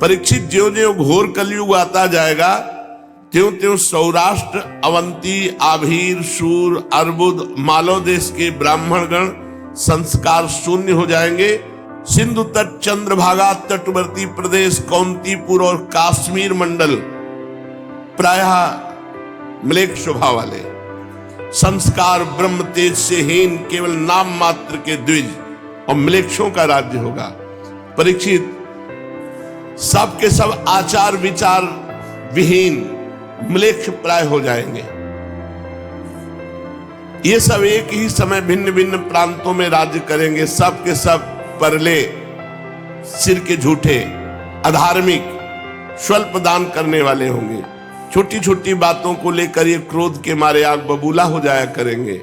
परीक्षित, ज्यों ज्यों घोर कलयुग आता जाएगा त्यों त्यों सौराष्ट्र, अवंती, आभीर, शूर, अर्बुद, मालव देश के ब्राह्मणगण संस्कार शून्य हो जाएंगे। सिंधु तट, चंद्रभागा, तटवर्ती प्रदेश, कौंतीपुर और काश्मीर मंडल प्रायः म्लेच्छ स्वभाव वाले, संस्कार ब्रह्म तेज से हीन, केवल नाम मात्र के द्विज और म्लेच्छों का राज्य होगा। परीक्षित, सब के सब आचार विचार विहीन म्लेच्छ प्राय हो जाएंगे। ये सब एक ही समय भिन्न भिन्न प्रांतों में राज्य करेंगे। सब के सब परले, सिर के झूठे, अधार्मिक, स्वल्प दान करने वाले होंगे। छोटी छोटी बातों को लेकर ये क्रोध के मारे आग बबूला हो जाया करेंगे।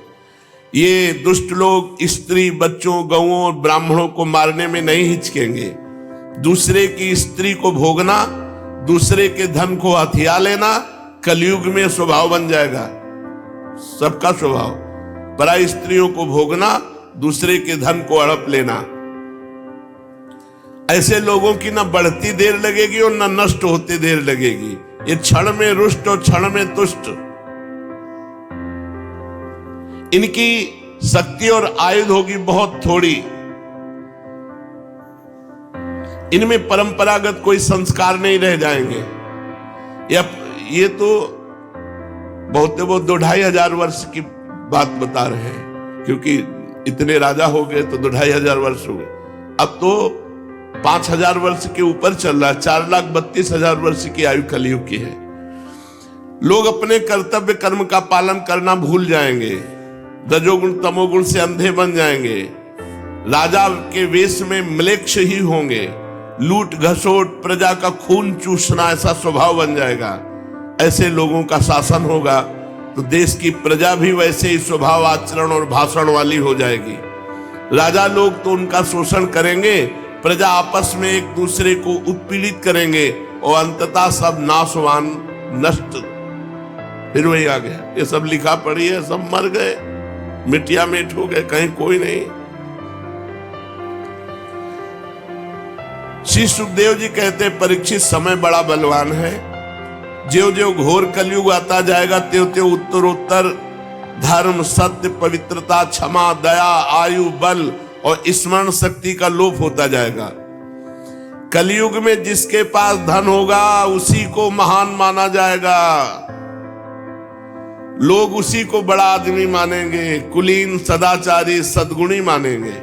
ये दुष्ट लोग स्त्री, बच्चों, गौओं और ब्राह्मणों को मारने में नहीं हिचकेंगे। दूसरे की स्त्री को भोगना, दूसरे के धन को हथिया लेना कलयुग में स्वभाव बन जाएगा। सबका स्वभाव, पराई स्त्रियों को भोगना, दूसरे के धन को हड़प लेना। ऐसे लोगों की न बढ़ती देर लगेगी और न नष्ट होते देर लगेगी। ये क्षण में रुष्ट और क्षण में तुष्ट। इनकी शक्ति और आयुध होगी बहुत थोड़ी। इनमें परंपरागत कोई संस्कार नहीं रह जाएंगे। ये तो बहुत 2,500 वर्ष की बात बता रहे हैं, क्योंकि इतने राजा हो गए तो 2,500 वर्ष हो गए। अब तो 5,000 वर्ष के ऊपर चल रहा है। 4,32,000 वर्ष की आयु कलयुग की है। लोग अपने कर्तव्य कर्म का पालन करना भूल जाएंगे। रजोगुण तमोगुण से अंधे बन जाएंगे। राजा के वेश में म्लेच्छ ही होंगे। लूट घसोट, प्रजा का खून चूसना, ऐसा स्वभाव बन जाएगा। ऐसे लोगों का शासन होगा तो देश की प्रजा भी वैसे ही स्वभाव, आचरण और भाषण वाली हो जाएगी। राजा लोग तो उनका शोषण करेंगे, प्रजा आपस में एक दूसरे को उत्पीड़ित करेंगे और अंततः सब नाशवान, नष्ट। फिर वही आ गया, ये सब लिखा पढ़ी है, सब मर गए, मिट्टिया मिट हो गए, कहीं कोई नहीं। श्री सुखदेव जी कहते, परीक्षित, समय बड़ा बलवान है। ज्यों ज्यों घोर कलयुग आता जाएगा त्यों त्यों उत्तरोत्तर धर्म, सत्य, पवित्रता, क्षमा, दया, आयु, बल और स्मरण शक्ति का लोप होता जाएगा। कलयुग में जिसके पास धन होगा उसी को महान माना जाएगा। लोग उसी को बड़ा आदमी मानेंगे, कुलीन, सदाचारी, सद्गुणी मानेंगे।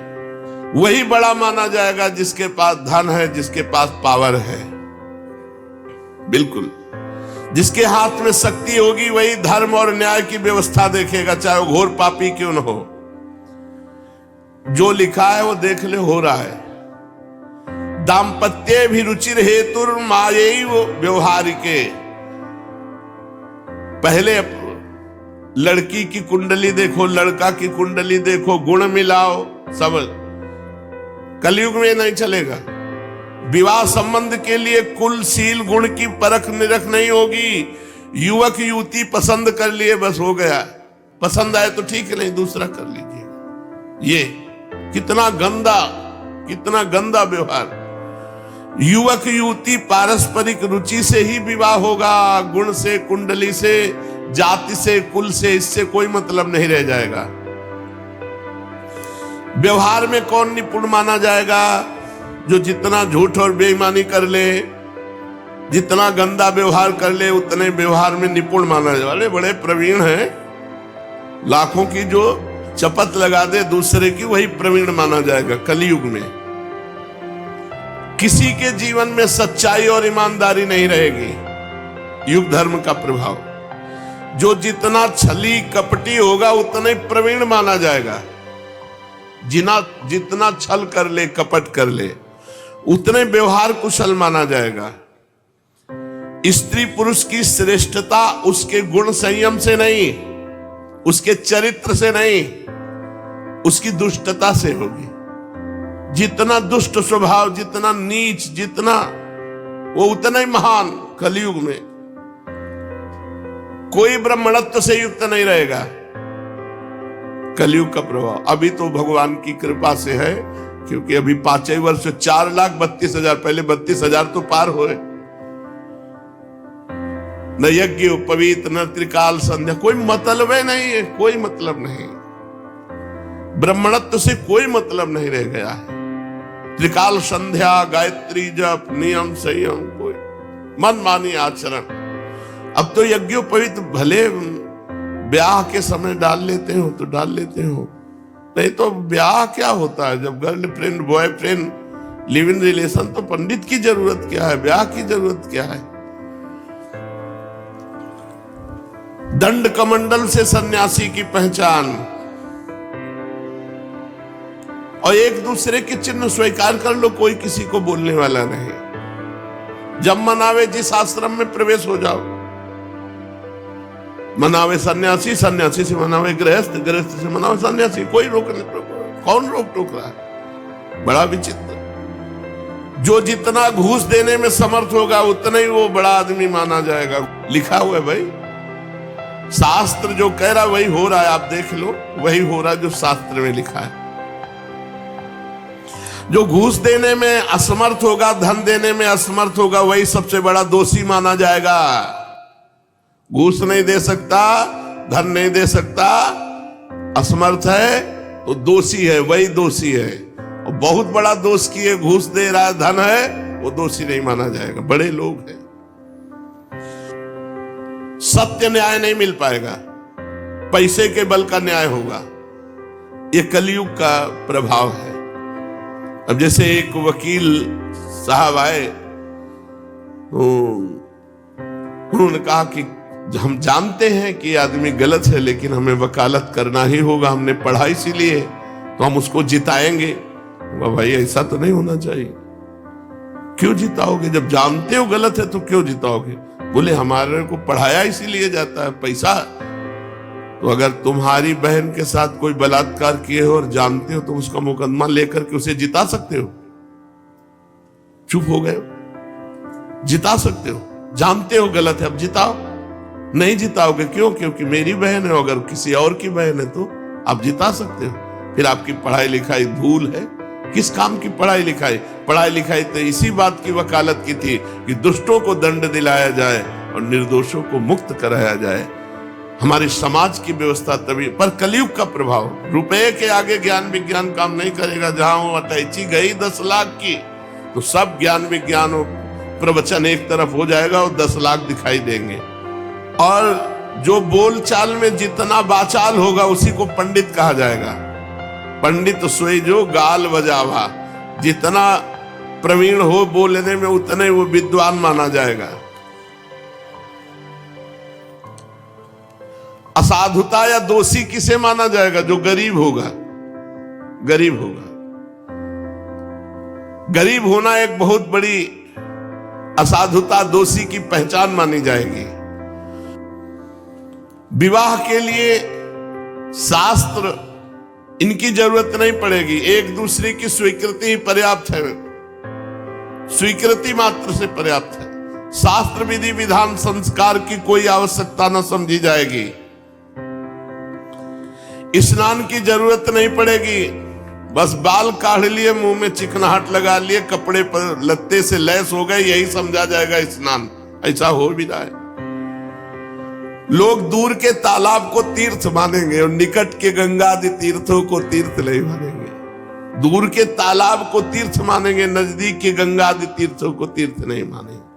वही बड़ा माना जाएगा जिसके पास धन है, जिसके पास पावर है। बिल्कुल, जिसके हाथ में शक्ति होगी वही धर्म और न्याय की व्यवस्था देखेगा, चाहे वो घोर पापी क्यों न हो। जो लिखा है वो देख ले, हो रहा है। दाम्पत्ये भी रुचिर हेतुर मायैव व्यवहारिके। पहले लड़की की कुंडली देखो, लड़का की कुंडली देखो, गुण मिलाओ, सब। कलयुग में नहीं चलेगा। विवाह संबंध के लिए कुल, सील, गुण की परख निरख नहीं होगी। युवक युवती पसंद कर लिए, बस हो गया। पसंद आए तो ठीक है, नहीं दूसरा कर लीजिए। ये कितना गंदा व्यवहार। युवक युवती पारस्परिक रुचि से ही विवाह होगा, गुण से, कुंडली से, जाति से, कुल से, इससे कोई मतलब नहीं रह जाएगा। व्यवहार में कौन निपुण माना जाएगा? जो जितना झूठ और बेईमानी कर ले, जितना गंदा व्यवहार कर ले, उतने व्यवहार में निपुण माना जाए। वाले बड़े प्रवीण हैं, लाखों की जो चपत लगा दे दूसरे की, वही प्रवीण माना जाएगा कलयुग में। किसी के जीवन में सच्चाई और ईमानदारी नहीं रहेगी। युग धर्म का प्रभाव, जो जितना छली कपटी होगा उतना प्रवीण माना जाएगा। जितना छल कर ले, कपट कर ले, उतने व्यवहार कुशल माना जाएगा। स्त्री पुरुष की श्रेष्ठता उसके गुण संयम से नहीं, उसके चरित्र से नहीं, उसकी दुष्टता से होगी। जितना दुष्ट स्वभाव, जितना नीच, जितना वो उतना ही महान। कलयुग में कोई ब्राह्मणत्व से युक्त नहीं रहेगा। कलयुग का प्रभाव अभी तो भगवान की कृपा से है, क्योंकि अभी 5 वर्ष 4,32,000, पहले 32,000 तो पार हुए। न यज्ञ उपवीत न त्रिकाल संध्या, कोई मतलब ही नहीं है, कोई मतलब नहीं। ब्राह्मणत्व से कोई मतलब नहीं रह गया है। त्रिकाल संध्या, गायत्री जप, नियम संयम, कोई मनमानी आचरण। अब तो यज्ञोपवीत भले ब्याह के समय डाल लेते हो तो डाल लेते हो, नहीं तो ब्याह क्या होता है? जब girlfriend boyfriend live in relation, तो पंडित की जरूरत क्या है? ब्याह की जरूरत क्या है? दंड कमंडल से सन्यासी की पहचान, और एक दूसरे के चिन्ह स्वीकार कर लो, कोई किसी को बोलने वाला नहीं। जब मनावे जिस आश्रम में प्रवेश हो जाओ, मनावे सन्यासी, सन्यासी से मनावे गृहस्थ, गृहस्थ से मनावे सन्यासी, कोई कौन रोक टोक रहा है? बड़ा विचित्र। जो जितना घूस देने में समर्थ होगा उतना ही वो बड़ा आदमी माना जाएगा। लिखा हुआ है भाई, शास्त्र जो कह रहा वही हो रहा है, आप देख लो, वही हो रहा है जो शास्त्र में लिखा है। जो घूस देने में असमर्थ होगा, धन देने में असमर्थ होगा, वही सबसे बड़ा दोषी माना जाएगा। घूस नहीं दे सकता, धन नहीं दे सकता, असमर्थ है तो दोषी है, वही दोषी है। और बहुत बड़ा दोष किए, घूस दे रहा है, धन है, वो दोषी नहीं माना जाएगा। बड़े लोग हैं, सत्य न्याय नहीं मिल पाएगा, पैसे के बल का न्याय होगा। ये कलयुग का प्रभाव है। अब जैसे एक वकील साहब आए, उन्होंने कहा कि हम जानते हैं कि आदमी गलत है, लेकिन हमें वकालत करना ही होगा, हमने पढ़ा इसीलिए, तो हम उसको जिताएंगे। भाई ऐसा तो नहीं होना चाहिए। क्यों जिताओगे? जब जानते हो गलत है तो क्यों जिताओगे? बोले हमारे को पढ़ाया इसीलिए जाता है, पैसा। तो अगर तुम्हारी बहन के साथ कोई बलात्कार किए हो और जानते हो, तुम उसका मुकदमा लेकर के उसे जिता सकते हो? चुप हो गए? जिता सकते हो, जानते हो गलत है, अब जिताओ। नहीं जिताओगे, क्यों? क्योंकि मेरी बहन है, अगर किसी और की बहन है तो आप जिता सकते हो। फिर आपकी पढ़ाई लिखाई धूल है। किस काम की पढ़ाई लिखाई? पढ़ाई लिखाई तो इसी बात की वकालत की थी कि दुष्टों को दंड दिलाया जाए और निर्दोषों को मुक्त कराया जाए। हमारे समाज की व्यवस्था तभी। पर कलयुग का प्रभाव, रुपए के आगे ज्ञान विज्ञान काम नहीं करेगा। जहां वो अटैची गई 10 लाख की, तो सब ज्ञान विज्ञान प्रवचन एक तरफ हो जाएगा और 10 लाख दिखाई देंगे। और जो बोलचाल में जितना बाचाल होगा उसी को पंडित कहा जाएगा। पंडित सोई जो गाल बजावा, जितना प्रवीण हो बोलने में उतने वो विद्वान माना जाएगा। असाधुता या दोषी किसे माना जाएगा? जो गरीब होगा। गरीब होगा, गरीब होना एक बहुत बड़ी असाधुता, दोषी की पहचान मानी जाएगी। विवाह के लिए शास्त्र इनकी जरूरत नहीं पड़ेगी, एक दूसरे की स्वीकृति ही पर्याप्त है। स्वीकृति मात्र से पर्याप्त है। शास्त्र विधि विधान संस्कार की कोई आवश्यकता न समझी जाएगी। स्नान की जरूरत नहीं पड़ेगी, बस बाल काढ़ लिए, मुंह में चिकनाहट लगा लिए, कपड़े पर लत्ते से लैस हो गए, यही समझा जाएगा स्नान। ऐसा हो भी रहा है। लोग दूर के तालाब को तीर्थ मानेंगे और निकट के गंगादि तीर्थों को तीर्थ नहीं मानेंगे। दूर के तालाब को तीर्थ मानेंगे, नजदीक के गंगादि तीर्थों को तीर्थ नहीं मानेंगे।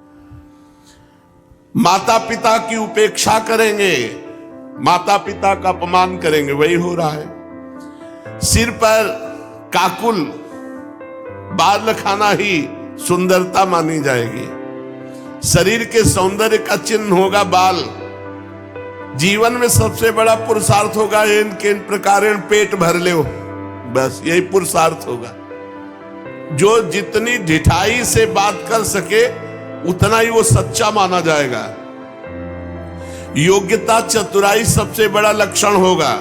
माता पिता की उपेक्षा करेंगे, माता पिता का अपमान करेंगे, वही हो रहा है। सिर पर काकुल बाल रखाना ही सुंदरता मानी जाएगी। शरीर के सौंदर्य का चिन्ह होगा बाल। जीवन में सबसे बड़ा पुरुषार्थ होगा इनके इन प्रकार पेट भर ले, बस यही पुरुषार्थ होगा। जो जितनी ढिठाई से बात कर सके उतना ही वो सच्चा माना जाएगा। योग्यता चतुराई सबसे बड़ा लक्षण होगा।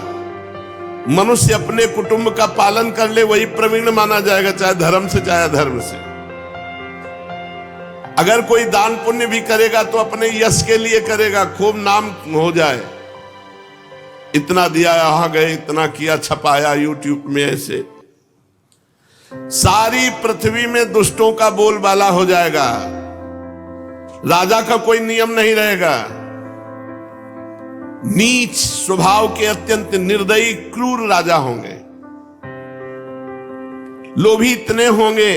मनुष्य अपने कुटुंब का पालन कर ले वही प्रवीण माना जाएगा, चाहे धर्म से चाहे अधर्म से। अगर कोई दान पुण्य भी करेगा तो अपने यश के लिए करेगा, खूब नाम हो जाए, इतना दिया, यहां गए, इतना किया, छपाया यूट्यूब में। ऐसे सारी पृथ्वी में दुष्टों का बोलबाला हो जाएगा। राजा का कोई नियम नहीं रहेगा। नीच स्वभाव के अत्यंत निर्दयी क्रूर राजा होंगे। लोभी इतने होंगे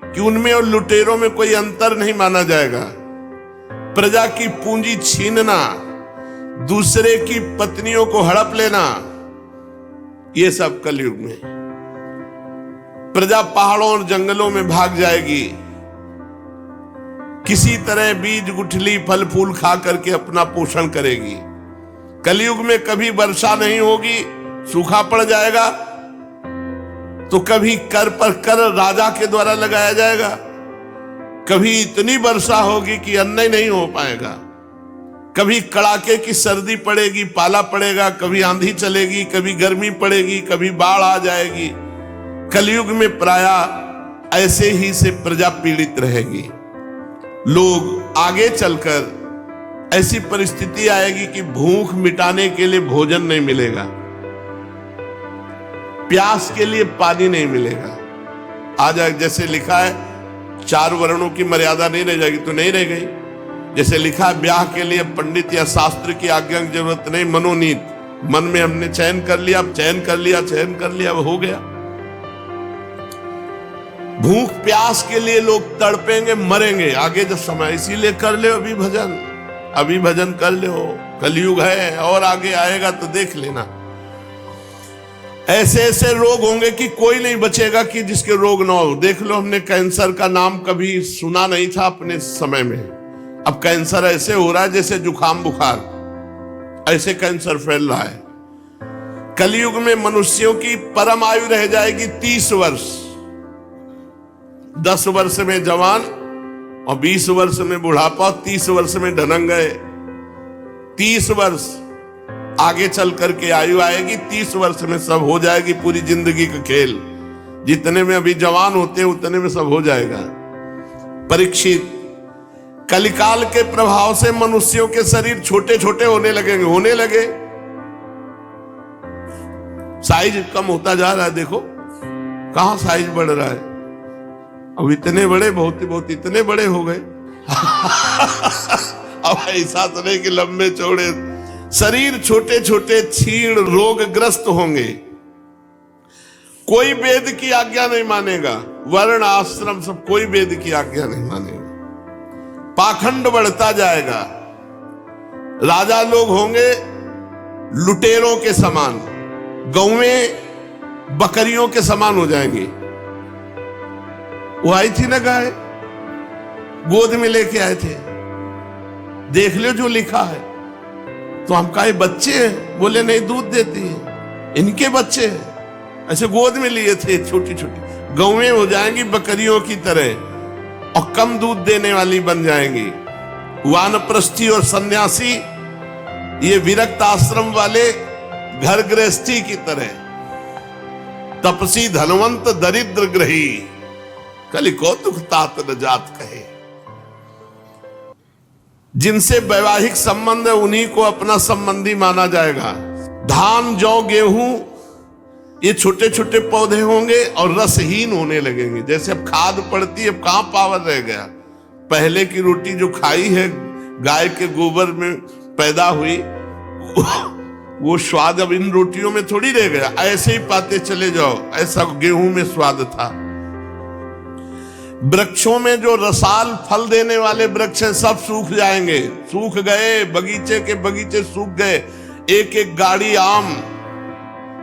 कि उनमें और लुटेरों में कोई अंतर नहीं माना जाएगा। प्रजा की पूंजी छीनना, दूसरे की पत्नियों को हड़प लेना, ये सब कलयुग में। प्रजा पहाड़ों और जंगलों में भाग जाएगी। किसी तरह बीज गुठली फल फूल खा करके अपना पोषण करेगी। कलयुग में कभी वर्षा नहीं होगी, सूखा पड़ जाएगा। तो कभी कर पर कर राजा के द्वारा लगाया जाएगा, कभी इतनी वर्षा होगी कि अन्न ही नहीं हो पाएगा, कभी कड़ाके की सर्दी पड़ेगी, पाला पड़ेगा, कभी आंधी चलेगी, कभी गर्मी पड़ेगी, कभी बाढ़ आ जाएगी। कलयुग में प्रायः ऐसे ही से प्रजा पीड़ित रहेगी। लोग आगे चलकर ऐसी परिस्थिति आएगी कि भूख मिटाने के लिए भोजन नहीं मिलेगा, प्यास के लिए पानी नहीं मिलेगा। आज जैसे लिखा है 4 वर्णों की मर्यादा नहीं रह जाएगी तो नहीं रह गई। जैसे लिखा है ब्याह के लिए पंडित या शास्त्र की आज्ञा की जरूरत नहीं, मनोनीत, मन में हमने चयन कर लिया, अब चयन कर लिया, अब हो गया। भूख प्यास के लिए लोग तड़पेंगे, मरेंगे आगे जब समय। इसीलिए कर ले अभी भजन कर ले। कलयुग है और आगे आएगा तो देख लेना। ऐसे ऐसे रोग होंगे कि कोई नहीं बचेगा कि जिसके रोग ना हो। देख लो, हमने कैंसर का नाम कभी सुना नहीं था अपने समय में। अब कैंसर ऐसे हो रहा है जैसे जुकाम बुखार, ऐसे कैंसर फैल रहा है। कलयुग में मनुष्यों की परम आयु रह जाएगी 30 वर्ष। 10 वर्ष में जवान और 20 वर्ष में बुढ़ापा, 30 वर्ष में ढनंग गए। 30 वर्ष आगे चल करके आयु आएगी, 30 वर्ष में सब हो जाएगी पूरी जिंदगी का खेल। जितने में अभी जवान होते हैं उतने में सब हो जाएगा। परीक्षित, कलिकाल के प्रभाव से मनुष्यों के शरीर छोटे छोटे होने लगे। साइज कम होता जा रहा है। देखो कहां साइज बढ़ रहा है। अब इतने बड़े बहुत इतने बड़े हो गए। अब ऐसा तो नहीं कि लंबे चौड़े, शरीर छोटे छोटे क्षीण रोगग्रस्त होंगे। कोई वेद की आज्ञा नहीं मानेगा। वर्ण आश्रम सब कोई वेद की आज्ञा नहीं मानेगा। पाखंड बढ़ता जाएगा। राजा लोग होंगे लुटेरों के समान, गौएं बकरियों के समान हो जाएंगी। वो आई थी ना गाय, गोद में लेके आए थे। देख लो जो लिखा है। तो हम कहा बच्चे हैं, बोले नहीं दूध देती है, इनके बच्चे हैं। ऐसे गोद में लिए थे छोटी छोटी। गौएं हो जाएंगी बकरियों की तरह और कम दूध देने वाली बन जाएंगी। वानप्रस्थी और सन्यासी ये विरक्त आश्रम वाले घर गृहस्थी की तरह। तपसी धनवंत दरिद्र ग्रही, कलि कौतुक तात न जात कहे। जिनसे वैवाहिक संबंध है उन्हीं को अपना संबंधी माना जाएगा। धान जौ गेहूं ये छोटे छोटे पौधे होंगे और रसहीन होने लगेंगे। जैसे अब खाद पड़ती है, अब कहां पावर रह गया। पहले की रोटी जो खाई है गाय के गोबर में पैदा हुई वो स्वाद अब इन रोटियों में थोड़ी रह गया। ऐसे ही पाते चले जाओ, ऐसा गेहूं में स्वाद था। वृक्षों में जो रसाल फल देने वाले वृक्ष हैं सब सूख जाएंगे, सूख गए। बगीचे के बगीचे सूख गए। एक एक गाड़ी आम,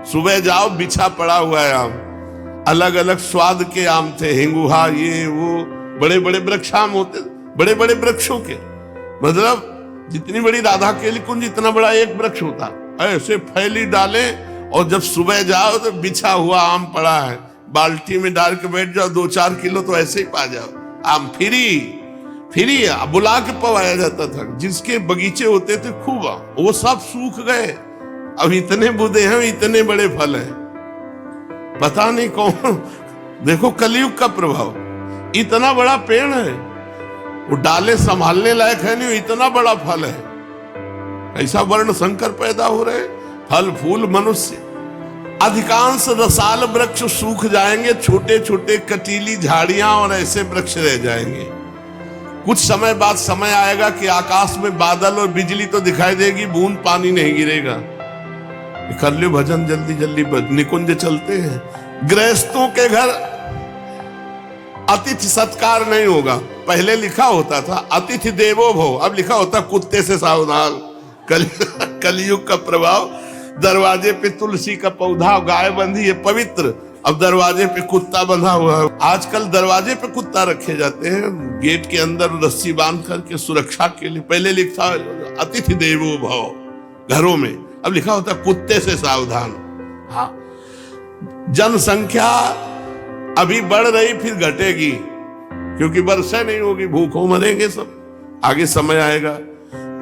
सुबह जाओ बिछा पड़ा हुआ है आम। अलग अलग स्वाद के आम थे, हिंगुहा ये वो, बड़े बड़े वृक्ष आम होते, बड़े बड़े वृक्षों के। मतलब जितनी बड़ी राधा केली कुंज इतना बड़ा एक वृक्ष होता। ऐसे फैली डाले और जब सुबह जाओ तो बिछा हुआ आम पड़ा है, बाल्टी में डाल के बैठ जाओ, 2-4 किलो तो ऐसे ही पा जाओ। आम फ्री बुला के पवाया जाता था। जिसके बगीचे होते थे खूब, वो सब सूख गए। अब इतने बुदे हैं, इतने बड़े फल हैं, पता नहीं कौन। देखो कलयुग का प्रभाव। इतना बड़ा पेड़ है, वो डाले संभालने लायक है नहीं, इतना बड़ा फल है। ऐसा वर्ण संकर पैदा हो रहे, फल फूल मनुष्य। अधिकांश रसाल वृक्ष सूख जाएंगे, छोटे छोटे कटीली झाड़ियां और ऐसे वृक्ष रह जाएंगे। कुछ समय बाद समय आएगा कि आकाश में बादल और बिजली तो दिखाई देगी, बूंद पानी नहीं गिरेगा। कर लो भजन जल्दी जल्दी, निकुंज चलते हैं। गृहस्थों के घर अतिथि सत्कार नहीं होगा। पहले लिखा होता था अतिथि देवो भव, अब लिखा होता कुत्ते से सावधान। कलयुग का प्रभाव। दरवाजे पे तुलसी का पौधा, गाय बंधी है पवित्र, अब दरवाजे पे कुत्ता बंधा हुआ है। आजकल दरवाजे पे कुत्ता रखे जाते हैं, गेट के अंदर रस्सी बांध करके सुरक्षा के लिए। पहले लिखा अतिथि देवो भव घरों में, अब लिखा होता कुत्ते से सावधान। हाँ, जनसंख्या अभी बढ़ रही, फिर घटेगी, क्योंकि वर्षा नहीं होगी, भूखों मरेंगे सब। आगे समय आएगा।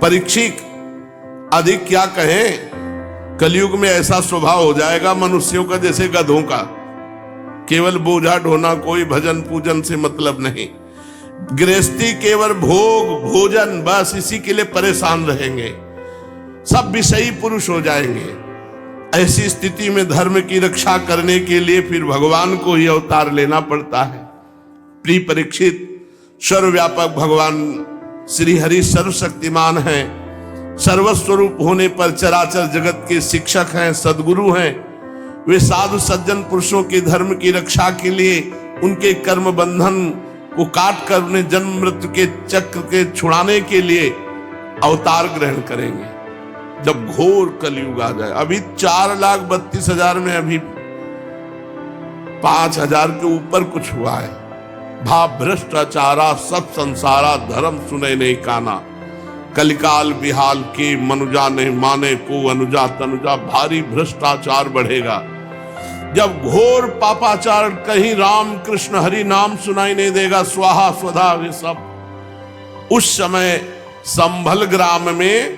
परीक्षित अधिक क्या कहें, कलयुग में ऐसा स्वभाव हो जाएगा मनुष्यों का जैसे गधों का, केवल बोझा ढोना, कोई भजन पूजन से मतलब नहीं। गृहस्थी केवल भोग भोजन, बस इसी के लिए परेशान रहेंगे, सब विषयी पुरुष हो जाएंगे। ऐसी स्थिति में धर्म की रक्षा करने के लिए फिर भगवान को ही अवतार लेना पड़ता है। प्रिय परीक्षित, सर्वव्यापक भगवान श्री हरि सर्वशक्तिमान हैं, सर्वस्वरूप होने पर चराचर जगत के शिक्षक हैं, सद्गुरु हैं। वे साधु सज्जन पुरुषों के धर्म की रक्षा के लिए उनके कर्म बंधन को काट कर उन्हें जन्म मृत्यु के चक्र के छुड़ाने के लिए अवतार ग्रहण करेंगे जब घोर कलयुग आ जाए। अभी 4,32,000 में अभी 5,000 के ऊपर कुछ हुआ है। भाव भ्रष्टाचारा सब संसारा, धर्म सुने नहीं काना, कलिकाल बिहाल के मनुजा नहीं माने को अनुजा तनुजा। भारी भ्रष्टाचार बढ़ेगा जब घोर पापाचार, कहीं राम कृष्ण हरि नाम सुनाई नहीं देगा, स्वाहा स्वधा वे सब। उस समय संभल ग्राम में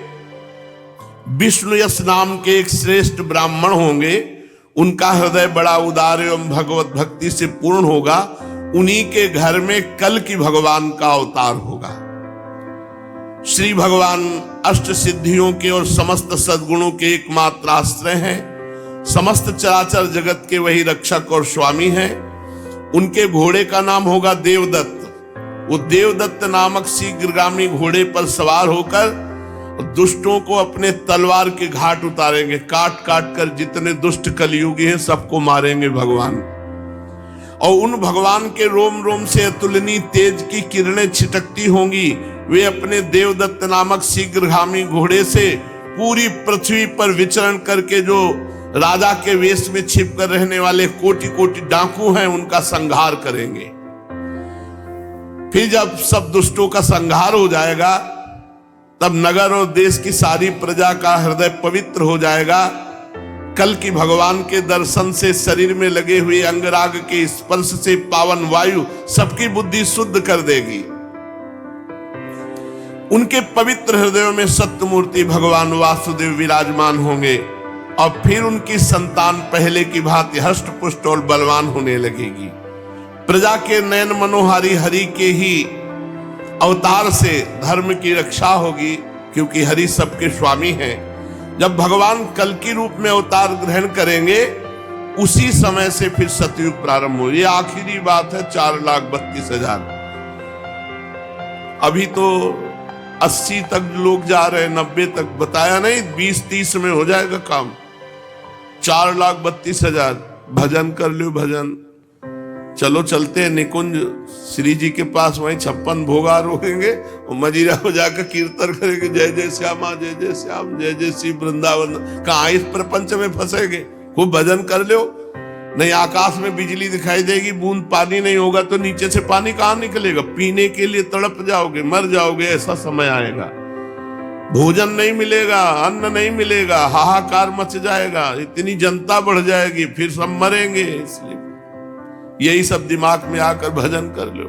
विष्णु यश नाम के एक श्रेष्ठ ब्राह्मण होंगे, उनका हृदय बड़ा उदार एवं भगवत भक्ति से पूर्ण होगा। उन्हीं के घर में कल की भगवान का अवतार होगा। श्री भगवान अष्ट सिद्धियों के और समस्त सद्गुणों के एकमात्र आश्रय हैं। समस्त चराचर जगत के वही रक्षक और स्वामी हैं। उनके घोड़े का नाम होगा देवदत्त। वो देवदत्त नामक शीघ्रगामी घोड़े पर सवार होकर दुष्टों को अपने तलवार के घाट उतारेंगे। काट काट कर जितने दुष्ट कलयुगी हैं सबको मारेंगे भगवान। और उन भगवान के रोम रोम से अतुलनीय तेज की किरणें छिटकती होंगी। वे अपने देवदत्त नामक शीघ्रगामी घोड़े से पूरी पृथ्वी पर विचरण करके जो राजा के वेश में छिप कर रहने वाले कोटि कोटि डाकू हैं उनका संहार करेंगे। फिर जब सब दुष्टों का संहार हो जाएगा तब नगर और देश की सारी प्रजा का हृदय पवित्र हो जाएगा। कल की भगवान के दर्शन से शरीर में लगे हुए अंगराग के स्पर्श से पावन वायु सबकी बुद्धि शुद्ध कर देगी। उनके पवित्र हृदयों में सत्य मूर्ति भगवान वासुदेव विराजमान होंगे और फिर उनकी संतान पहले की भांति हष्ट पुष्ट और बलवान होने लगेगी। प्रजा के नयन मनोहारी हरि के ही अवतार से धर्म की रक्षा होगी, क्योंकि हरि सबके स्वामी हैं। जब भगवान कल की रूप में अवतार ग्रहण करेंगे उसी समय से फिर सतयुग प्रारंभ हो। ये आखिरी बात है। 4,32,000 अभी तो 80 तक लोग जा रहे हैं, 90 तक बताया नहीं, 20-30 में हो जाएगा काम। 4,32,000 भजन कर लो भजन। चलो चलते हैं निकुंज श्री जी के पास, वहीं 56 भोगा रोकेंगे और मजीरा हो जाकर कीर्तन करेंगे, जय जय श्यामा जय जय श्याम जय जय श्री वृंदावन। कहाँ इस प्रपंच में फंसेंगे। खूब भजन कर लो। नहीं आकाश में बिजली दिखाई देगी, बूंद पानी नहीं होगा तो नीचे से पानी कहाँ निकलेगा। पीने के लिए तड़प जाओगे, मर जाओगे। ऐसा समय आएगा, भोजन नहीं मिलेगा, अन्न नहीं मिलेगा, हाहाकार मच जाएगा, इतनी जनता बढ़ जाएगी, फिर सब मरेंगे। इसलिए यही सब दिमाग में आकर भजन कर लो,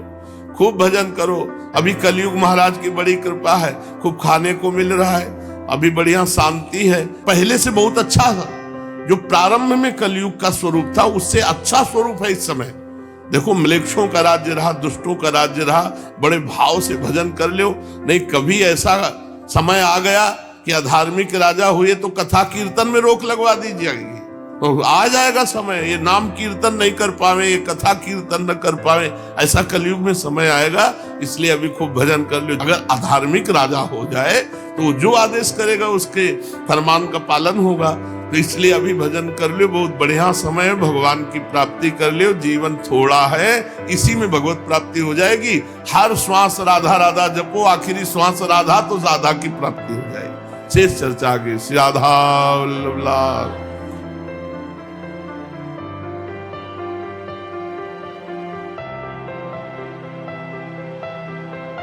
खूब भजन करो। अभी कलयुग महाराज की बड़ी कृपा है, खूब खाने को मिल रहा है, अभी बढ़िया शांति है। पहले से बहुत अच्छा था। जो प्रारंभ में कलयुग का स्वरूप था उससे अच्छा स्वरूप है इस समय। देखो म्लेच्छों का राज्य रहा, दुष्टों का राज्य रहा। बड़े भाव से भजन कर लो। नहीं कभी ऐसा समय आ गया कि अधार्मिक राजा हुए तो कथा कीर्तन में रोक लगवा दी जाएगी। तो आ जाएगा समय, ये नाम कीर्तन नहीं कर पावे, ये कथा कीर्तन न कर पावे, ऐसा कलयुग में समय आएगा। इसलिए अभी खूब भजन कर लो। अगर अधार्मिक राजा हो जाए तो जो आदेश करेगा उसके फरमान का पालन होगा। तो इसलिए अभी भजन कर लो, बहुत बढ़िया समय है, भगवान की प्राप्ति कर लो। जीवन थोड़ा है, इसी में भगवत प्राप्ति हो जाएगी। हर श्वास राधा राधा जपो, आखिरी श्वास राधा तो राधा की प्राप्ति हो जाएगी। शेष चर्चा आगे। श्री राधा वल्लभ लाल।